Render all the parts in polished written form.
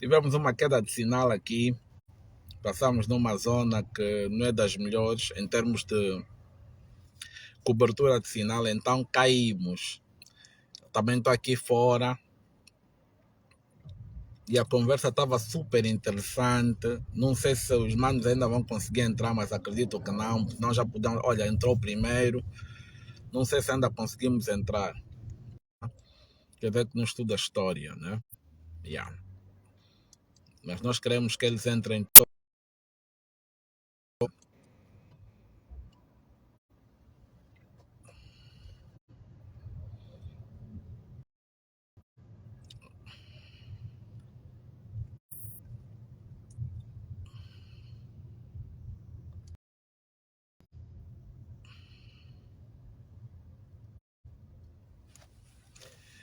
tivemos uma queda de sinal aqui. Passamos numa zona que não é das melhores em termos de cobertura de sinal, então caímos. Também estou aqui fora e a conversa estava super interessante. Não sei se os manos ainda vão conseguir entrar, mas acredito que não. Nós já podemos. Olha, entrou primeiro. Não sei se ainda conseguimos entrar. Quer ver que não estuda história, né? Yeah. Mas nós queremos que eles entrem.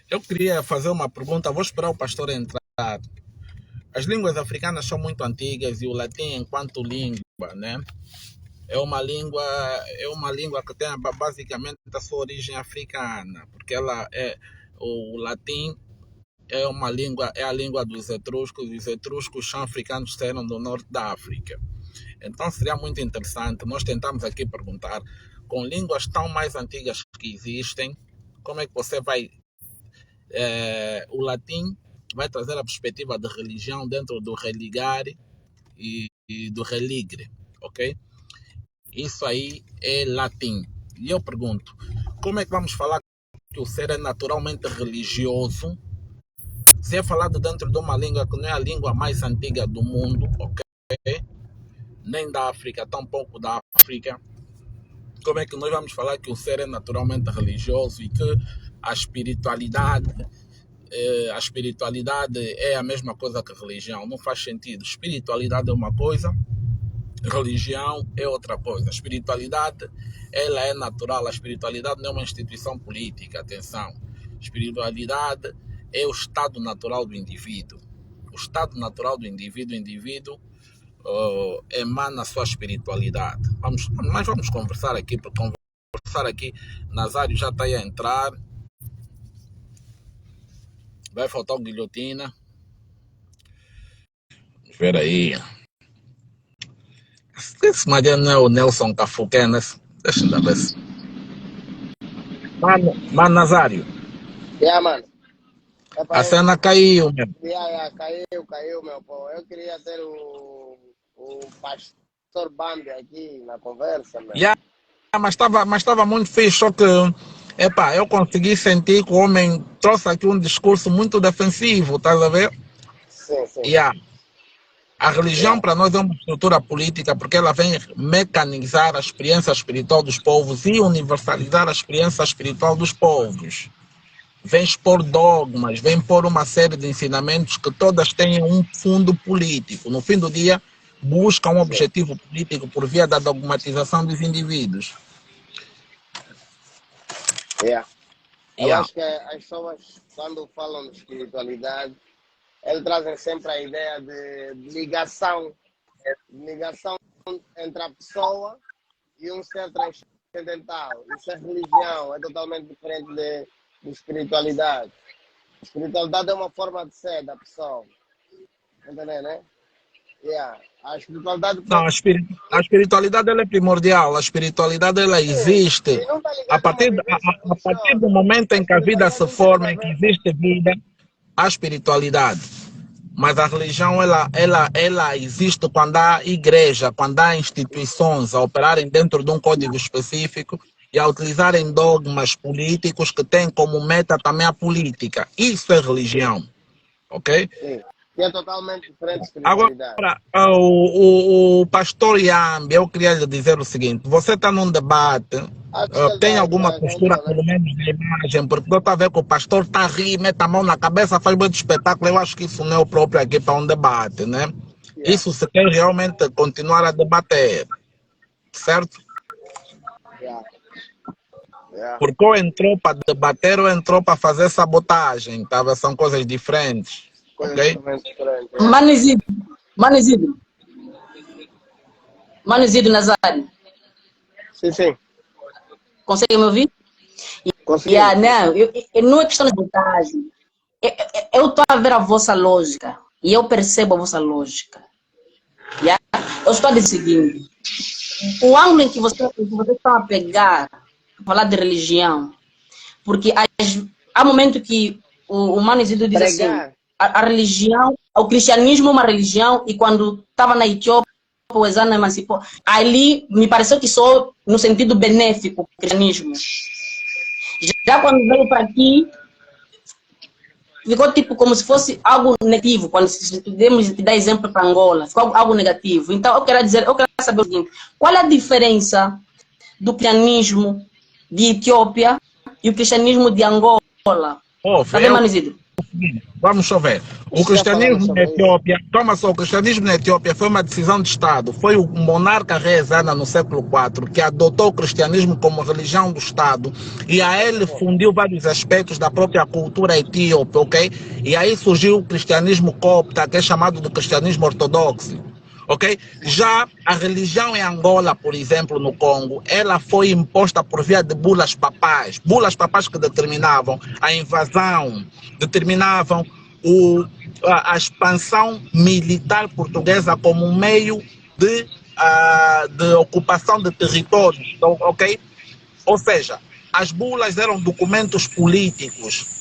Eu queria fazer uma pergunta, vou esperar o pastor entrar. As línguas africanas são muito antigas e o latim, enquanto língua, né? É uma língua que tem basicamente a sua origem africana, porque o latim é a língua dos etruscos, e os etruscos são africanos que saíram do norte da África. Então seria muito interessante, nós tentamos aqui perguntar, com línguas tão mais antigas que existem, como é que você vai... o latim vai trazer a perspectiva de religião dentro do religare e do religre, ok? Isso aí é latim. E eu pergunto, como é que vamos falar que o ser é naturalmente religioso se é falado dentro de uma língua que não é a língua mais antiga do mundo, ok? Nem da África, tampouco da África. Como é que nós vamos falar que o ser é naturalmente religioso e que a espiritualidade é a mesma coisa que religião? Não faz sentido. Espiritualidade é uma coisa, religião é outra coisa. A espiritualidade, ela é natural. A espiritualidade não é uma instituição política, atenção. A espiritualidade é o estado natural do indivíduo. O estado natural do indivíduo, emana a sua espiritualidade. Mas vamos conversar aqui, Nazário já está aí a entrar. Vai faltar o Guilhotina. Espera aí. Esse marido não é o Nelson Cafuqué, né? Deixa eu ver se... Mano Nazário. Mano. A cena caiu, meu. Caiu, meu povo. Eu queria ter o pastor Bambi aqui na conversa, meu. Mas estava muito fixe, só que eu consegui sentir que o homem trouxe aqui um discurso muito defensivo, estás a ver? Sim. A religião para nós é uma estrutura política porque ela vem mecanizar a experiência espiritual dos povos e universalizar a experiência espiritual dos povos. Vem expor dogmas, vem pôr uma série de ensinamentos que todas têm um fundo político. No fim do dia, buscam um objetivo político por via da dogmatização dos indivíduos. Eu acho que as pessoas, quando falam de espiritualidade, eles trazem sempre a ideia de ligação entre a pessoa e um ser transcendental. Isso é religião, é totalmente diferente de espiritualidade. Espiritualidade é uma forma de ser da pessoa. Entendeu, né? A espiritualidade... Não, a espiritualidade ela é primordial. A espiritualidade ela existe. A partir do momento em que a vida se forma, em que existe vida, há espiritualidade. Mas a religião ela existe quando há igreja, quando há instituições a operarem dentro de um código específico e a utilizarem dogmas políticos que têm como meta também a política. Isso é religião, ok? Sim, que é totalmente diferente de espiritualidade. Agora, o pastor Yambi, eu queria lhe dizer o seguinte, você está num debate, tem alguma postura pelo menos de imagem, porque eu estou a ver que o pastor está a rir, mete a mão na cabeça, faz muito espetáculo, eu acho que isso não é o próprio aqui para um debate, né? Isso se quer realmente continuar a debater, certo? Porque ou entrou para debater ou entrou para fazer sabotagem, tá? São coisas diferentes, ok? Manizídio Nazário. Sim. Consegue me ouvir? Consigo. Não é questão de sabotagem. Eu estou a ver a vossa lógica. E eu percebo a vossa lógica. Yeah? Eu estou a dizer o seguinte: o ângulo em que você está a pegar, falar de religião, porque há momento que o Mano Isidro diz assim, Pregar. a religião, o cristianismo é uma religião, e quando estava na Etiópia, o Ezana emancipou, ali me pareceu que só no sentido benéfico, o cristianismo. Já quando veio para aqui, ficou tipo como se fosse algo negativo, quando podemos dar exemplo para Angola, ficou algo negativo. Então eu quero saber o seguinte: qual é a diferença do cristianismo de Etiópia e o cristianismo de Angola? Tá vendo, Mano Isidro? Vamos só ver. O Já falamos cristianismo na sobre isso. Etiópia, toma só, o cristianismo na Etiópia foi uma decisão de Estado. Foi o monarca rei Ezana no século IV que adotou o cristianismo como religião do Estado, e a ele fundiu vários aspectos da própria cultura etíope, ok? E aí surgiu o cristianismo copta, que é chamado de cristianismo ortodoxo. Ok? Já a religião em Angola, por exemplo, no Congo, ela foi imposta por via de bulas papais que determinavam a invasão, determinavam a expansão militar portuguesa como um meio de ocupação de territórios, ok? Ou seja, as bulas eram documentos políticos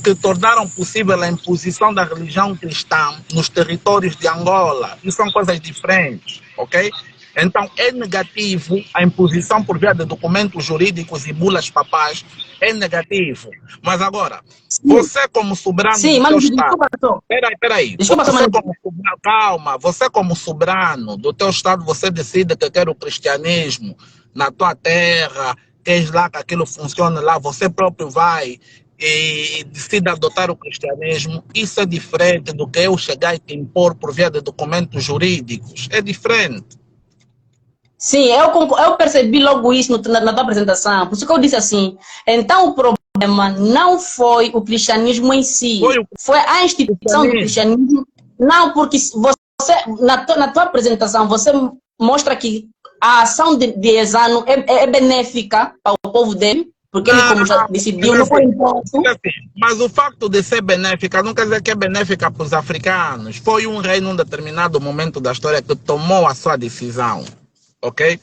que tornaram possível a imposição da religião cristã nos territórios de Angola. Isso são coisas diferentes, ok? Então, é negativo a imposição por via de documentos jurídicos e bulas papais, é negativo. Mas agora, você como soberano Sim, do mas teu desculpa, Estado... Peraí. Desculpa, Você como soberano, calma. Você como soberano do teu Estado, você decide que quer o cristianismo na tua terra, queres lá que aquilo funcione lá, você próprio vai e decide adotar o cristianismo. Isso é diferente do que eu chegar e te impor por via de documentos jurídicos. É diferente. Sim, eu percebi logo isso na tua apresentação. Por isso que eu disse assim, então o problema não foi o cristianismo em si, foi a instituição do cristianismo. Não, porque você, na tua apresentação, você mostra que a ação de Ezano é benéfica para o povo dele, porque ele, como já decidiu, não foi imposto. Mas o facto de ser benéfica não quer dizer que é benéfica para os africanos. Foi um rei num determinado momento da história que tomou a sua decisão, ok?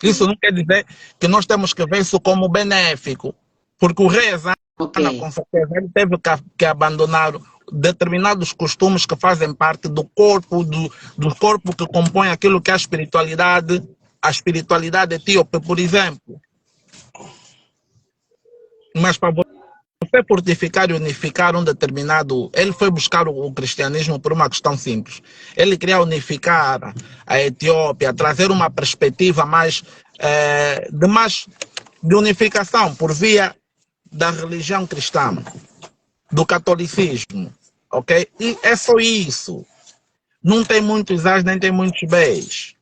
Isso não quer dizer que nós temos que ver isso como benéfico, porque o rei Ezana, com certeza, ele teve que abandonar determinados costumes que fazem parte do corpo, do corpo que compõe aquilo que é a espiritualidade etíope, por exemplo. Mas para você fortificar e unificar um determinado... Ele foi buscar o cristianismo por uma questão simples. Ele queria unificar a Etiópia, trazer uma perspectiva de unificação por via da religião cristã, do catolicismo, ok? E é só isso. Não tem muitos A's, nem tem muitos B's.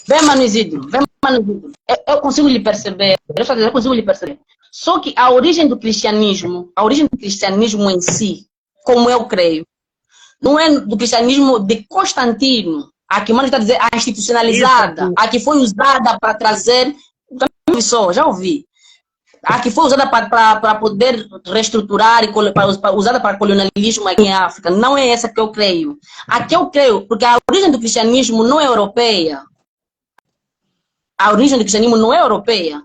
Vem, Mano Isidro. Eu consigo lhe perceber. Eu consigo lhe perceber. Só que a origem do cristianismo em si, como eu creio, não é do cristianismo de Constantino, a que o Mano está a dizer, a institucionalizada, a que foi usada para trazer... Já ouvi. A que foi usada para poder reestruturar, usada para colonialismo aqui em África. Não é essa que eu creio. A que eu creio, porque a origem do cristianismo não é europeia. A origem do cristianismo não é europeia.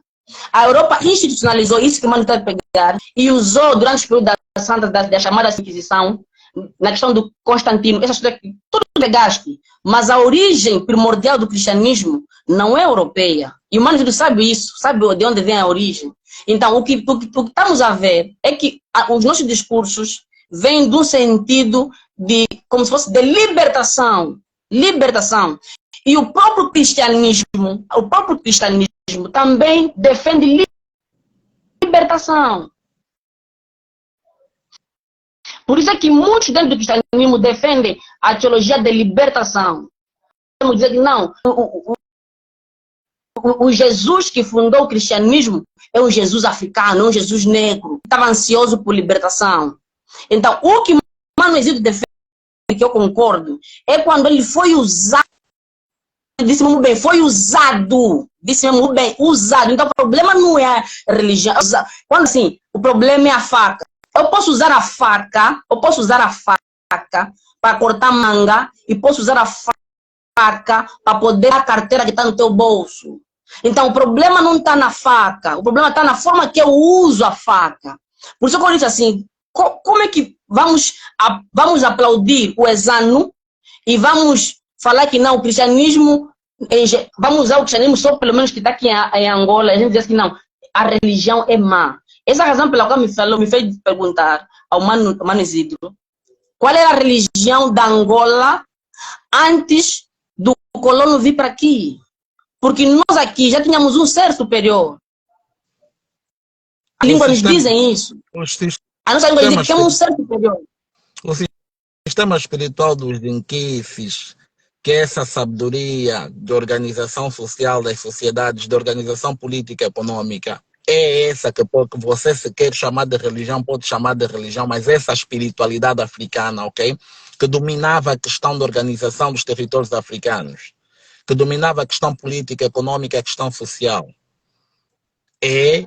A Europa institucionalizou isso que o Mano está a pegar e usou durante o período da chamada Inquisição, na questão do Constantino, essas coisas que tudo pegaste. Mas a origem primordial do cristianismo não é europeia. E o Mano sabe isso, sabe de onde vem a origem. Então, o que estamos a ver é que os nossos discursos vêm de um sentido de, como se fosse de libertação. E o próprio cristianismo também defende libertação. Por isso é que muitos dentro do cristianismo defendem a teologia de libertação. Vamos dizer que não, o Jesus que fundou o cristianismo é um Jesus africano, é um Jesus negro, que estava ansioso por libertação. Então, o que Mano Isidro defende, que eu concordo, é quando ele foi usado. Disse muito bem, foi usado. Disse muito bem, usado. Então, o problema não é a religião. Quando assim, o problema é a faca. Eu posso usar a faca faca para cortar manga e posso usar a faca para poder a carteira que está no teu bolso. Então, o problema não está na faca, o problema está na forma que eu uso a faca. Por isso que eu disse assim, como é que vamos aplaudir o exano e vamos falar que não, o cristianismo, vamos usar o cristianismo só pelo menos que está aqui em Angola, a gente diz que não, a religião é má. Essa é a razão pela qual me fez perguntar ao Mano Isidro, qual era a religião da Angola antes do colono vir para aqui? Porque nós aqui já tínhamos um ser superior. A língua nos dizem isso. A nossa língua diz que é um ser superior. O sistema espiritual dos Dinquices, que é essa sabedoria de organização social das sociedades, de organização política e econômica, é essa que você se quer chamar de religião, pode chamar de religião, mas essa espiritualidade africana, ok? Que dominava a questão da organização dos territórios africanos, que dominava a questão política, econômica, a questão social. É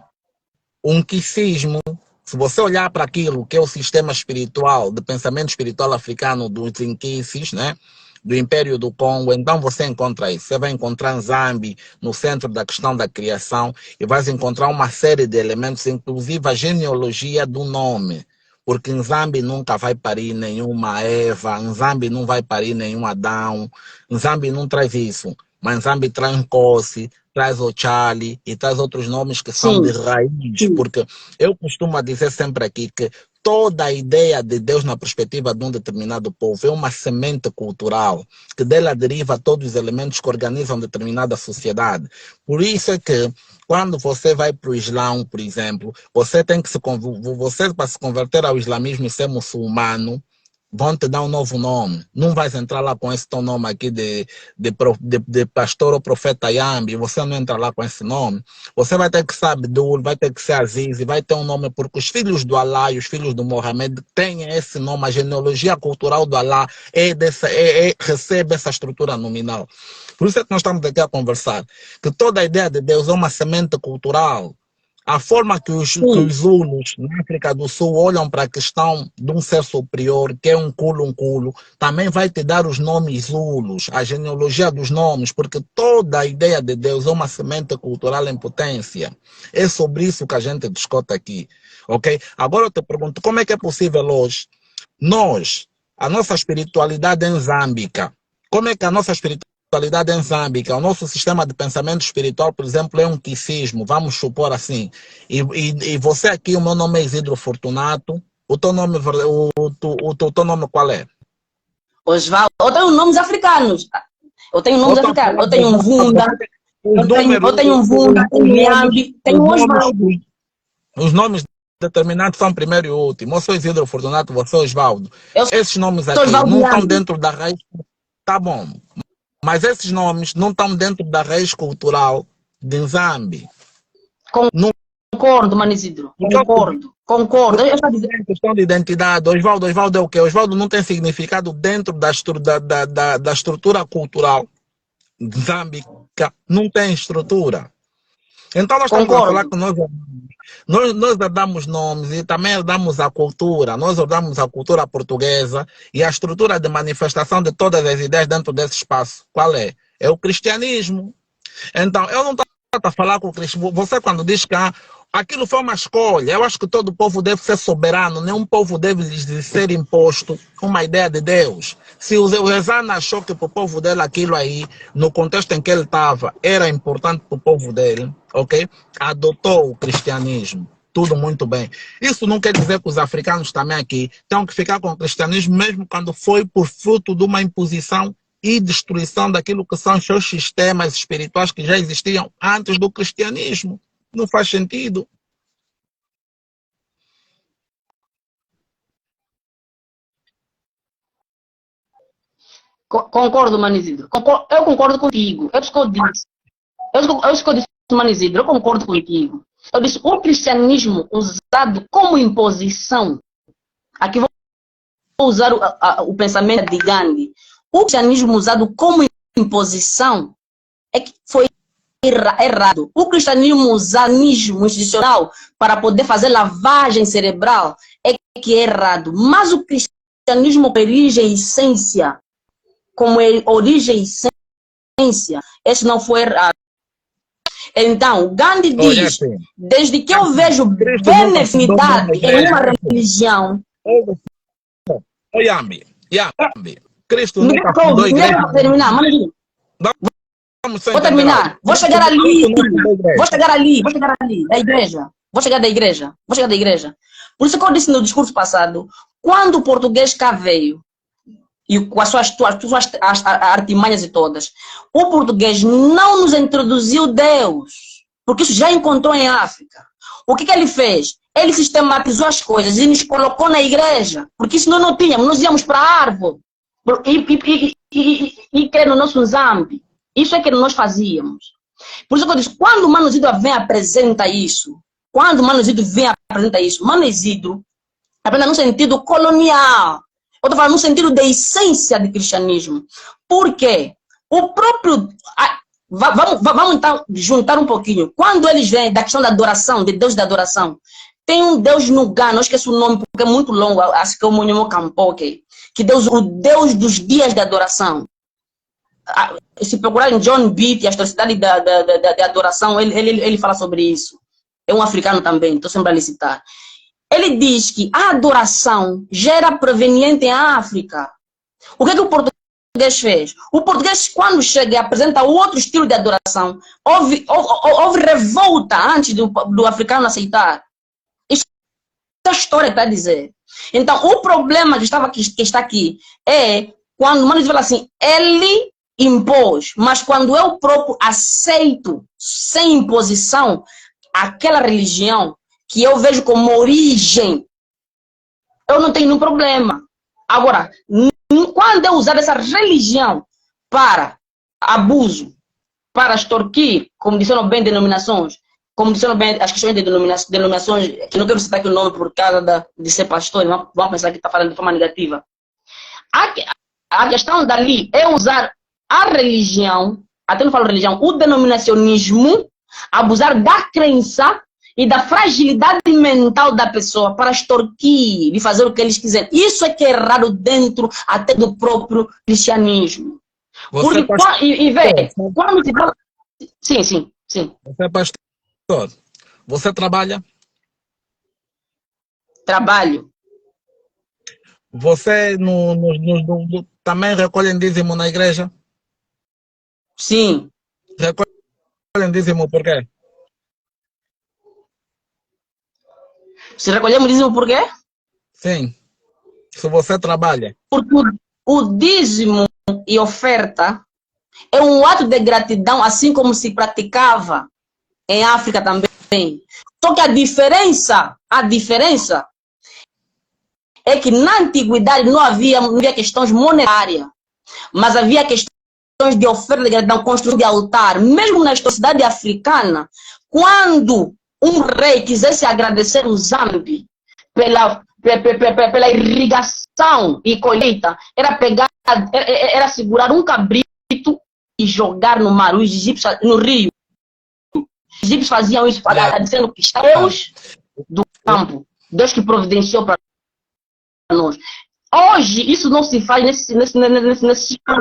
um quicismo. Se você olhar para aquilo que é o sistema espiritual, de pensamento espiritual africano dos Inquices, né? Do Império do Congo, então você encontra isso. Você vai encontrar Nzambi no centro da questão da criação e vai encontrar uma série de elementos, inclusive a genealogia do nome. Porque Nzambi nunca vai parir nenhuma Eva, Nzambi não vai parir nenhum Adão, Nzambi não traz isso. Mas Nzambi traz Nkosi, traz Ochali e traz outros nomes que são de raiz. Porque eu costumo dizer sempre aqui que toda a ideia de Deus na perspectiva de um determinado povo é uma semente cultural, que dela deriva todos os elementos que organizam determinada sociedade. Por isso é que quando você vai para o Islã, por exemplo, você tem que você para se converter ao islamismo e ser muçulmano, vão te dar um novo nome. Não vais entrar lá com esse teu nome aqui de pastor ou profeta Yambi, você não entra lá com esse nome. Você vai ter que ser Abdul, vai ter que ser Aziz, vai ter um nome, porque os filhos do Alá e os filhos do Mohamed têm esse nome, a genealogia cultural do Alá recebe essa estrutura nominal. Por isso é que nós estamos aqui a conversar, que toda a ideia de Deus é uma semente cultural. A forma que os Zulus na África do Sul olham para a questão de um ser superior, que é um culo, também vai te dar os nomes Zulus, a genealogia dos nomes, porque toda a ideia de Deus é uma semente cultural em potência. É sobre isso que a gente discute aqui, ok? Agora eu te pergunto, como é que é possível hoje, a nossa espiritualidade é nzâmbica, como é que a nossa espiritualidade em Zâmbia, o nosso sistema de pensamento espiritual, por exemplo, é um quicismo, vamos supor assim. E você aqui, o meu nome é Isidro Fortunato, o teu nome qual é? Osvaldo. Eu tenho nomes africanos. Eu tenho nomes africanos. Eu tenho um Vunda, eu tenho um Vunda, tenho Yambi, tenho Osvaldo. Os nomes determinados são primeiro e último. Eu sou Isidro Fortunato, você é Osvaldo. Esses nomes aqui não estão dentro da raiz. Tá bom. Mas esses nomes não estão dentro da raiz cultural de Nzambi. Concordo, Mano Isidro. Concordo. Eu estou dizendo questão de identidade. Osvaldo é o quê? Osvaldo não tem significado dentro da estrutura cultural nzâmbica. Não tem estrutura. Então nós estamos a falar que nós damos nomes e também damos a cultura. Nós damos a cultura portuguesa e a estrutura de manifestação de todas as ideias dentro desse espaço. Qual é? É o cristianismo. Então, eu não estou a falar com o cristianismo. Você quando diz que aquilo foi uma escolha, eu acho que todo povo deve ser soberano, nenhum povo deve lhes ser imposto uma ideia de Deus. Se o Ezana achou que para o povo dele aquilo aí, no contexto em que ele estava, era importante para o povo dele, ok? Adotou o cristianismo. Tudo muito bem. Isso não quer dizer que os africanos também aqui tenham que ficar com o cristianismo, mesmo quando foi por fruto de uma imposição e destruição daquilo que são os seus sistemas espirituais que já existiam antes do cristianismo. Não faz sentido. Concordo, Mano Isidro. Eu concordo contigo. É isso que eu disse. É isso que eu disse, Mano Isidro. Eu concordo contigo. Eu disse, o cristianismo usado como imposição, aqui vou usar o pensamento de Gandhi, o cristianismo usado como imposição é que foi errado. O cristianismo usanismo institucional para poder fazer lavagem cerebral é que é errado. Mas o cristianismo com origem e essência, como é origem e essência, esse não foi errado. Então, Gandhi diz, desde que eu vejo beneficidade em uma religião... Yambi, Cristo nunca fundou a igreja. Vou terminar, vou terminar. Vou chegar ali. Da igreja. Vou chegar da igreja. Por isso que eu disse no discurso passado, quando o português cá veio, e com as suas artimanhas e todas, o português não nos introduziu Deus, porque isso já encontrou em África. O que ele fez? Ele sistematizou as coisas e nos colocou na igreja, porque isso nós não tínhamos, nós íamos para a árvore e crer no nosso zambi. Isso é que nós fazíamos. Por isso que eu disse, quando o Mano Isidro vem apresenta isso, Mano Isidro apresenta no sentido colonial. Eu estou falando no sentido da essência do cristianismo. Por quê? O próprio... Vamos então juntar um pouquinho. Quando eles vêm da questão da adoração, de Deus da adoração, tem um Deus no Ghana, não esqueço o nome porque é muito longo, acho que é o Monimo Kampoke, que o Deus dos dias da adoração. Se procurar em John Beat, a historicidade da adoração, ele fala sobre isso. É um africano também, estou sempre a lhe citar. Ele diz que a adoração já era proveniente em África. O que o português fez? O português, quando chega e apresenta outro estilo de adoração, houve revolta antes do africano aceitar. Isso é a história que está a dizer. Então, o problema que está aqui é quando o Mano fala assim, ele impôs, mas quando eu próprio aceito, sem imposição, aquela religião que eu vejo como origem, eu não tenho nenhum problema. Agora, quando eu usar essa religião para abuso, para extorquir, como disseram bem denominações, como disseram bem as questões de denominações, que não quero citar aqui o nome por causa de ser pastor, vamos pensar que está falando de forma negativa. A questão dali é usar a religião, até não falo religião, o denominacionismo, abusar da crença e da fragilidade mental da pessoa para extorquir e fazer o que eles quiserem. Isso é que é errado dentro até do próprio cristianismo. Porque, quando se fala... Sim. Você é pastor? Você trabalha? Trabalho. Você também recolhe dízimo na igreja? Sim. Recolhem dízimo por quê? Se recolhemos dízimo por quê? Sim. Se você trabalha. Porque o dízimo e oferta é um ato de gratidão, assim como se praticava em África também. Só que a diferença é que na antiguidade não havia questões monetárias, mas havia questões de oferta de gratidão, construção de altar. Mesmo na historicidade africana, quando um rei quisesse agradecer o Zambi pela irrigação e colheita, era segurar um cabrito e jogar no mar, os egípcios no rio. Os egípcios faziam isso, dizendo que Deus do campo, Deus que providenciou para nós. Hoje, isso não se faz nesse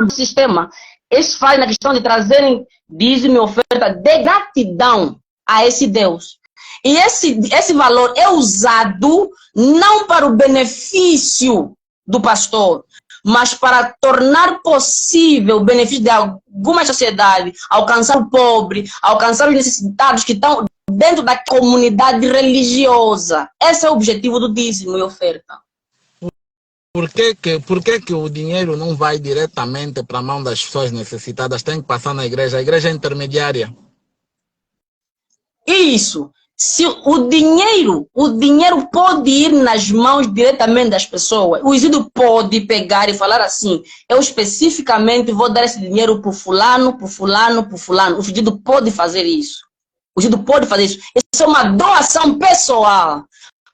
sistema. Isso se faz na questão de trazerem dízimo e oferta de gratidão a esse Deus. E esse valor é usado não para o benefício do pastor, mas para tornar possível o benefício de alguma sociedade, alcançar o pobre, alcançar os necessitados que estão dentro da comunidade religiosa. Esse é o objetivo do dízimo e oferta. Por que o dinheiro não vai diretamente para a mão das pessoas necessitadas? Tem que passar na igreja. A igreja é intermediária. Isso. Se o dinheiro pode ir nas mãos diretamente das pessoas. O Isidro pode pegar e falar assim, eu especificamente vou dar esse dinheiro para o fulano, para o fulano, para o fulano. O Isidro pode fazer isso. Isso é uma doação pessoal.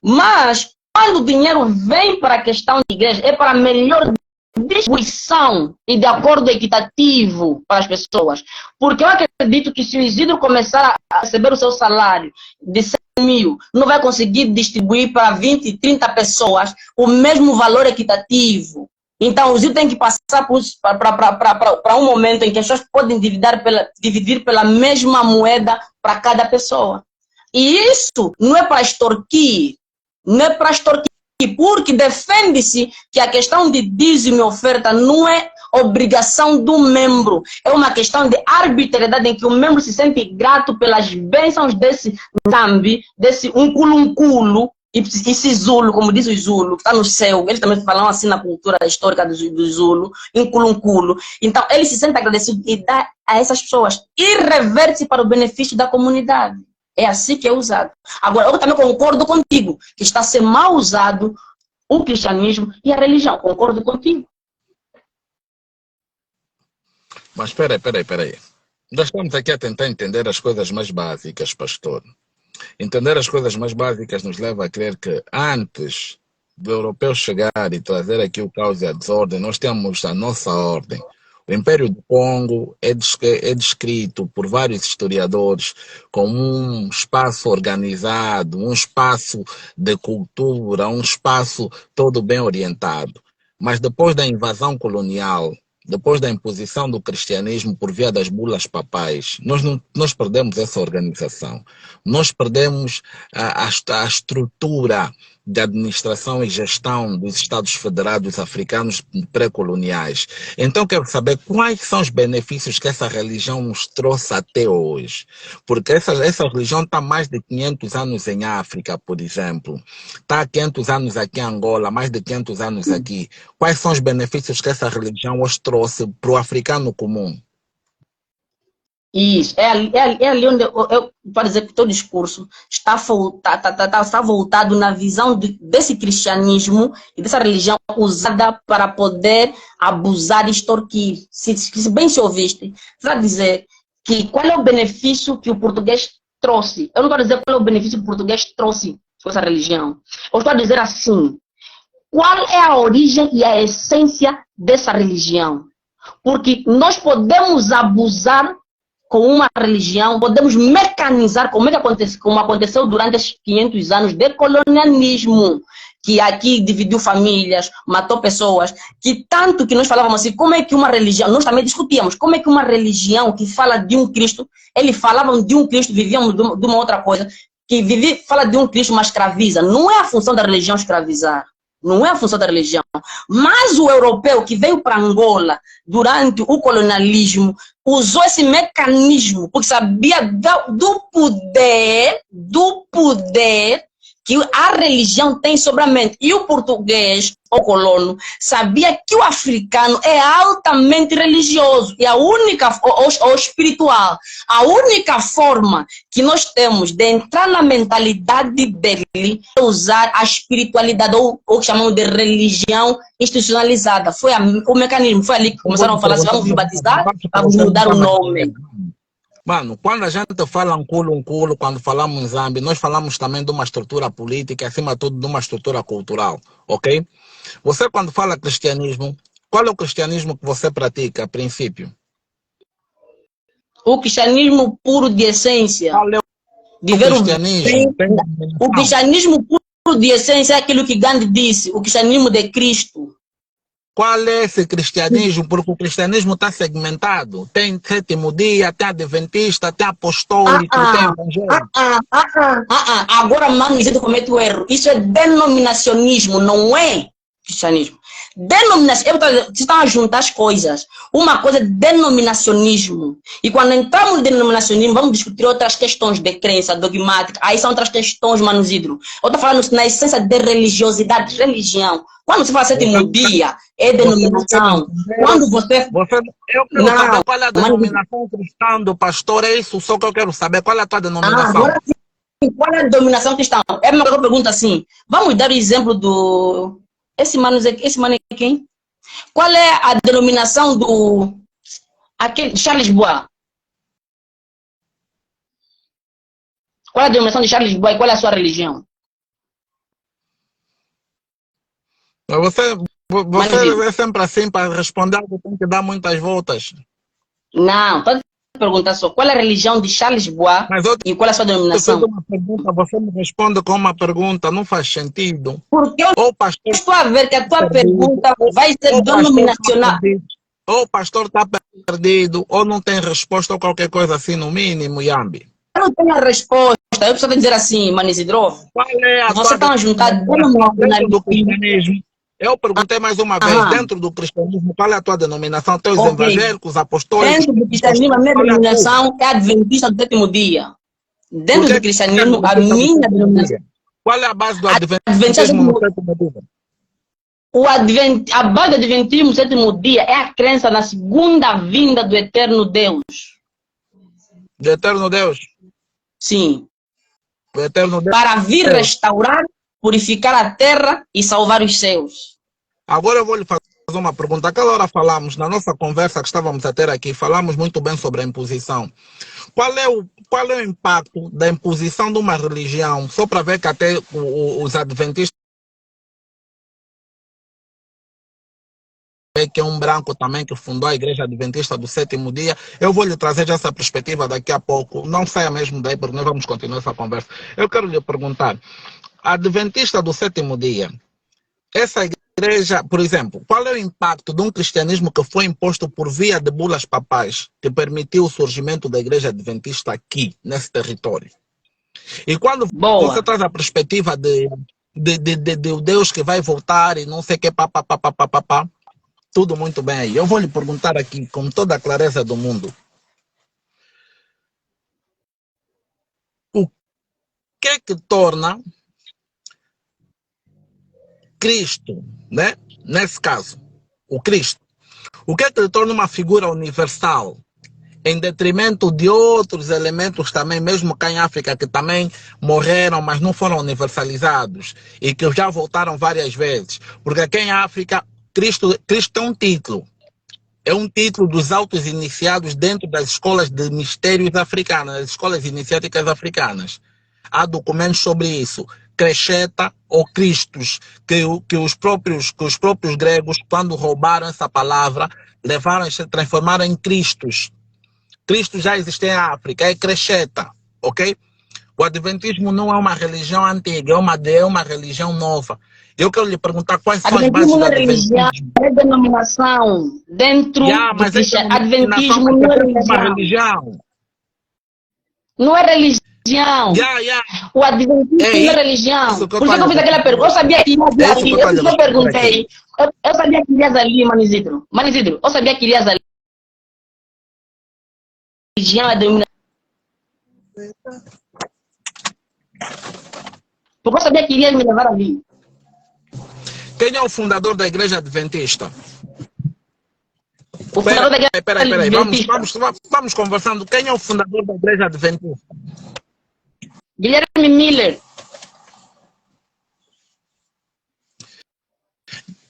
Mas quando o dinheiro vem para a questão da igreja, é para melhor distribuição e de acordo equitativo para as pessoas. Porque eu acredito que se o Isidro começar a receber o seu salário de mil, não vai conseguir distribuir para 20, 30 pessoas o mesmo valor equitativo. Então, o Zil tem que passar para um momento em que as pessoas podem dividir pela mesma moeda para cada pessoa. E isso não é para extorquir, não é para extorquir, porque defende-se que a questão de dízimo e oferta não é obrigação do membro, é uma questão de arbitrariedade em que o membro se sente grato pelas bênçãos desse Zambi, desse unculo, esse Zulu, como diz o Zulu, que está no céu, eles também falam assim na cultura histórica do Zulu, unculo. Então, ele se sente agradecido e dá a essas pessoas e reverte para o benefício da comunidade. É assim que é usado. Agora, eu também concordo contigo, que está a ser mal usado o cristianismo e a religião. Concordo contigo. Mas espera aí. Nós estamos aqui a tentar entender as coisas mais básicas, pastor. Entender as coisas mais básicas nos leva a crer que antes do europeu chegar e trazer aqui o caos e a desordem, nós temos a nossa ordem. O Império do Congo é descrito por vários historiadores como um espaço organizado, um espaço de cultura, um espaço todo bem orientado. Mas depois da invasão colonial, depois da imposição do cristianismo por via das bulas papais, nós perdemos essa organização. Nós perdemos a estrutura de administração e gestão dos Estados Federados Africanos pré-coloniais. Então, quero saber quais são os benefícios que essa religião nos trouxe até hoje. Porque essa religião está há mais de 500 anos em África, por exemplo. Está há 500 anos aqui em Angola, mais de 500 anos aqui. Quais são os benefícios que essa religião hoje trouxe para o africano comum? Isso, é ali onde eu pode dizer que o teu discurso está voltado na visão desse cristianismo e dessa religião usada para poder abusar e extorquir. Se bem se ouviste, vai dizer que qual é o benefício que o português trouxe. Eu não estou a dizer qual é o benefício que o português trouxe com essa religião. Eu estou a dizer assim, qual é a origem e a essência dessa religião? Porque nós podemos abusar com uma religião, podemos mecanizar, como aconteceu durante esses 500 anos de colonialismo, que aqui dividiu famílias, matou pessoas, que tanto que nós falávamos assim, como é que uma religião, nós também discutíamos, como é que uma religião que fala de um Cristo, eles falavam de um Cristo, viviam de uma outra coisa, fala de um Cristo, mas escraviza. Não é a função da religião escravizar. Não é a função da religião. Mas o europeu que veio para Angola durante o colonialismo usou esse mecanismo porque sabia do poder que a religião tem sobre a mente. E o português, o colono, sabia que o africano é altamente religioso. E a única, ou espiritual, a única forma que nós temos de entrar na mentalidade dele é usar a espiritualidade, ou que chamamos de religião institucionalizada. Foi o mecanismo, foi ali que começaram a falar assim, vamos batizar, vamos mudar o nome. Mano, quando a gente fala um culo, quando falamos em Zambi, nós falamos também de uma estrutura política, acima de tudo de uma estrutura cultural, ok? Você quando fala cristianismo, qual é o cristianismo que você pratica a princípio? O cristianismo puro de essência. Qual é de o ver cristianismo? O cristianismo puro de essência é aquilo que Gandhi disse, o cristianismo de Cristo. Qual é esse cristianismo? Porque o cristianismo está segmentado. Tem sétimo dia, tem adventista, tem apostólico, tem evangélico. Agora, mano, você comete o erro. Isso é denominacionismo, não é cristianismo. Denominação, vocês estão a juntar as coisas. Uma coisa é denominacionismo. E quando entramos no denominacionismo, vamos discutir outras questões de crença, dogmática. Aí são outras questões, Mano Isidro. Eu estou falando na essência de religiosidade, religião. Quando você fala sétimo dia, é denominação. Quando você... Eu quero saber qual é a denominação cristã do pastor, é isso só que eu quero saber. Qual é a tua denominação? Agora sim, qual é a denominação cristã? É uma pergunta assim. Vamos dar o exemplo do... Esse mano é quem? Qual é a denominação do... Aquele Charles Bois? Qual é a denominação de Charles Bois e qual é a sua religião? Você é sempre assim, para responder algo tem que dar muitas voltas. Não, perguntar só, qual é a religião de Charles Bois Mas eu e qual é a sua te fiz denominação? uma pergunta, você me responde com uma pergunta, não faz sentido. Porque eu Ou o pastor estou a ver que a tua perdido, pergunta vai ser ou o pastor está denominacional. perdido, ou o pastor está perdido, ou não tem resposta, ou qualquer coisa assim, no mínimo, Yambi. Eu não tenho a resposta. Eu preciso dizer assim, Mano Isidro, Qual é a você tua está a juntar denominação dentro do denominacionalismo. cristianismo? Eu perguntei mais uma vez, Aham, dentro do cristianismo, qual é a tua denominação? Teus ok. evangélicos, apostólicos, Dentro do cristianismo, a pentecostais, minha qual é a tua? denominação é adventista do sétimo dia. Por Dentro que do que é cristianismo, a adventista do minha sétimo denominação. dia? Qual é a base do Adventista adventismo no do sétimo dia? A base do adventismo do sétimo dia é a crença na segunda vinda do eterno Deus. Do eterno Deus? Sim. O eterno Deus. Para vir restaurar, purificar a terra e salvar os céus. Agora eu vou lhe fazer uma pergunta. Aquela hora falamos, na nossa conversa que estávamos a ter aqui, falamos muito bem sobre a imposição. Qual é o impacto da imposição de uma religião? Só para ver que até os adventistas, que é um branco também que fundou a Igreja Adventista do Sétimo Dia, eu vou lhe trazer essa perspectiva daqui a pouco. Não saia mesmo daí, porque nós vamos continuar essa conversa. Eu quero lhe perguntar, a Adventista do Sétimo Dia, essa igreja, por exemplo, qual é o impacto de um cristianismo que foi imposto por via de bulas papais, que permitiu o surgimento da Igreja Adventista aqui, nesse território? E quando você traz a perspectiva de Deus que vai voltar e não sei o que, pá, tudo muito bem aí. Eu vou lhe perguntar aqui, com toda a clareza do mundo, o que é que torna Cristo, né? Nesse caso, o Cristo, o que é que ele torna uma figura universal, em detrimento de outros elementos também, mesmo cá em África, que também morreram, mas não foram universalizados, e que já voltaram várias vezes? Porque aqui em África, Cristo é um título. É um título dos autos iniciados dentro das escolas de mistérios africanas, das escolas iniciáticas africanas. Há documentos sobre isso. Crecheta ou Cristos, que os próprios gregos, quando roubaram essa palavra, levaram e transformaram em Cristos. Cristo já existe em África, é Crecheta, ok? O Adventismo não é uma religião antiga, é uma religião nova. Eu quero lhe perguntar quais são as bases do Adventismo. Religião, é denominação dentro do cristianismo. Adventismo não é religião. Não é religião. O Adventismo não é religião. Por isso que eu fiz aquela pergunta. Eu sabia que irias ali. Eu perguntei. Eu sabia que irias ali, Mano Isidro. Mano Isidro, eu sabia que irias ali. Religião é denominação. Porque eu sabia que irias me levar ali. Quem é o fundador da Igreja Adventista? O fundador da Igreja Adventista. Vamos conversando. Quem é o fundador da Igreja Adventista? Guilherme Miller.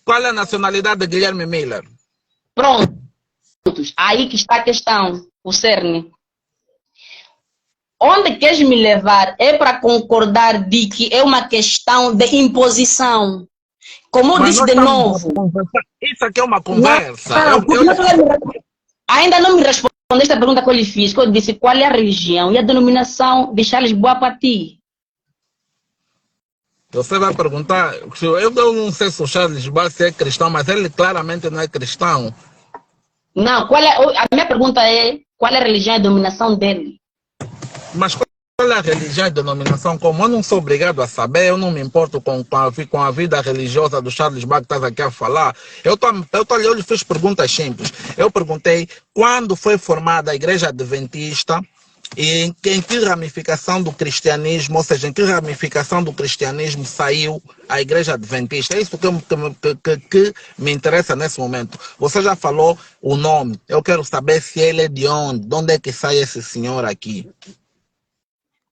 Qual é a nacionalidade de Guilherme Miller? Pronto. Aí que está a questão, o cerne. Onde queres me levar é para concordar de que é uma questão de imposição. Como eu disse de novo. Isso aqui é uma conversa. Ainda não me respondeste a pergunta que eu lhe fiz, que eu disse qual é a religião e a denominação de Charles Bois para ti. Você vai perguntar, eu não sei se o Charles Bois é cristão, mas ele claramente não é cristão. Não, a minha pergunta é qual é a religião e a denominação dele? Mas qual é a religião e denominação? Como eu não sou obrigado a saber, eu não me importo com a vida religiosa do Charles Bois que estás aqui a falar. Eu lhe fiz perguntas simples. Eu perguntei quando foi formada a Igreja Adventista e em que ramificação do cristianismo, ou seja, em que ramificação do cristianismo saiu a Igreja Adventista. É isso que me interessa nesse momento. Você já falou o nome. Eu quero saber se ele é de onde é que sai esse senhor aqui.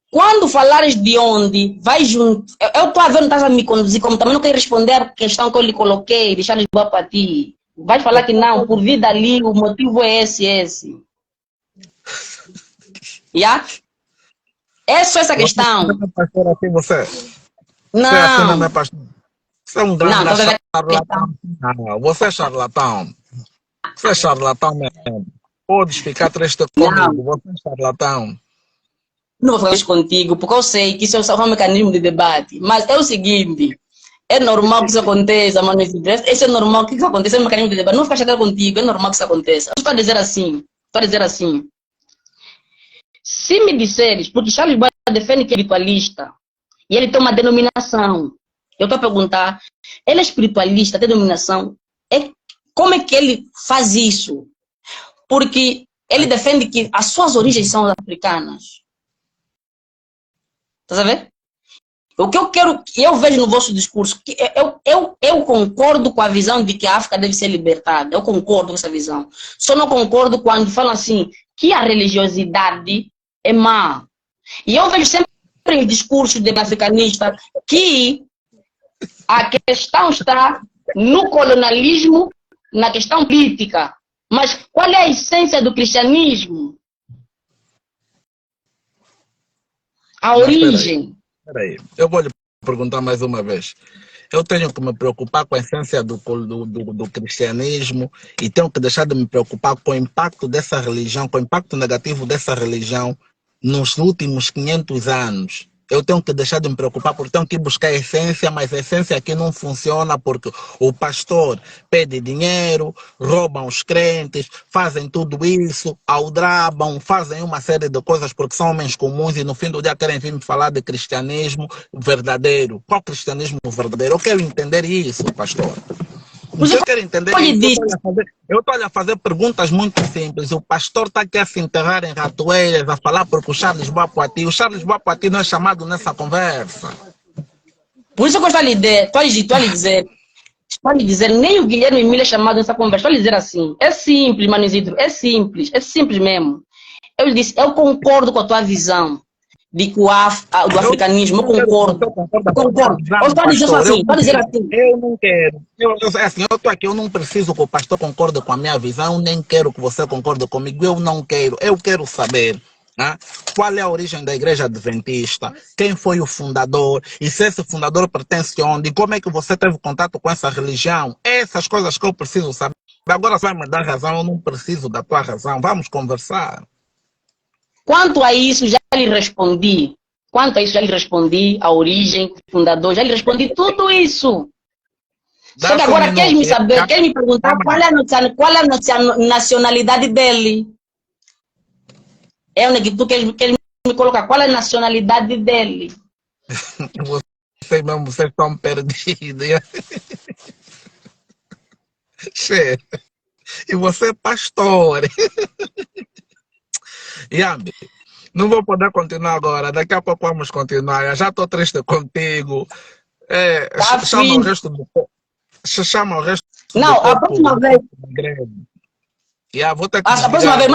Quando falares de onde, vai junto. Eu estou a ver, não estás a me conduzir, como também não quero responder a questão que eu lhe coloquei, deixar de boa para ti. Vai falar que não, por vir dali, o motivo é esse. Yeah? É só essa questão. Você não. Você é um grande charlatão. Você é charlatão. Você é charlatão mesmo. podes ficar triste Não, comigo, você é charlatão. não vou falar isso contigo, porque eu sei que isso é só um mecanismo de debate. Mas é o seguinte, é normal que isso aconteça, mano. Isso é normal que isso aconteça, é um mecanismo de debate. Não vou ficar chateado contigo, é normal que isso aconteça. Eu estou a dizer assim, se me disseres, porque Charles Boy defende que é espiritualista, e ele tem uma denominação, eu estou a perguntar, ele é espiritualista, tem denominação, como é que ele faz isso? Porque ele defende que as suas origens são africanas. Tá sabendo? O que eu quero, eu vejo no vosso discurso, que eu concordo com a visão de que a África deve ser libertada. Eu concordo com essa visão. Só não concordo quando falam assim, que a religiosidade é má. E eu vejo sempre em discursos de africanista que a questão está no colonialismo, na questão política. Mas qual é a essência do cristianismo? A origem. Espera aí, eu vou lhe perguntar mais uma vez. Eu tenho que me preocupar com a essência do cristianismo e tenho que deixar de me preocupar com o impacto dessa religião, com o impacto negativo dessa religião nos últimos 500 anos. Eu tenho que deixar de me preocupar porque tenho que buscar a essência, mas a essência aqui não funciona porque o pastor pede dinheiro, roubam os crentes, fazem tudo isso, aldrabam, fazem uma série de coisas porque são homens comuns e no fim do dia querem vir me falar de cristianismo verdadeiro. Qual cristianismo verdadeiro? Eu quero entender isso, pastor. Eu quero entender isso. Eu estou a fazer perguntas muito simples. O pastor está aqui a se enterrar em ratoeiras, a falar porque o Charles Boapoati. O Charles Boapoati não é chamado nessa conversa. Por isso que eu estou a lhe dizer, nem o Guilherme Miller é chamado nessa conversa. Estou a lhe dizer assim, é simples, Mano Isidro, é simples mesmo. Eu lhe disse, eu concordo com a tua visão de que do africanismo, eu concordo. Eu estou a dizer assim, eu não quero. Eu estou aqui, eu não preciso que o pastor concorde com a minha visão, nem quero que você concorde comigo, eu não quero. Eu quero saber qual é a origem da igreja adventista, quem foi o fundador, e se esse fundador pertence a onde, e como é que você teve contato com essa religião. Essas coisas que eu preciso saber. Agora você vai me dar razão, eu não preciso da tua razão, vamos conversar. Quanto a isso, já lhe respondi. A origem, fundador, já lhe respondi tudo isso. Só que agora quer me saber, quer me perguntar qual é a nacionalidade dele. É onde que tu queres me colocar, qual é a nacionalidade dele? Vocês estão perdidos. E você é pastor. Yambi, não vou poder continuar agora, daqui a pouco vamos continuar. Eu já estou triste contigo. Chama o resto do povo. Chama o resto não, do a próxima vez. Vou ter que a próxima vez,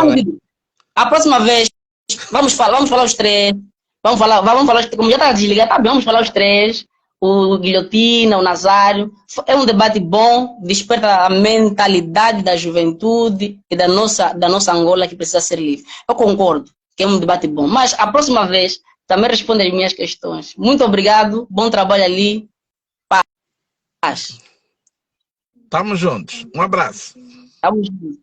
a próxima vez, vamos falar os três. Vamos falar, como já está desligado, tá bem, vamos falar os três. O Guilhotina, o Nazário. É um debate bom, desperta a mentalidade da juventude e da nossa Angola que precisa ser livre. Eu concordo que é um debate bom, mas a próxima vez também responde as minhas questões. Muito obrigado, bom trabalho ali. Paz. Tamo juntos. Um abraço. Tamo juntos.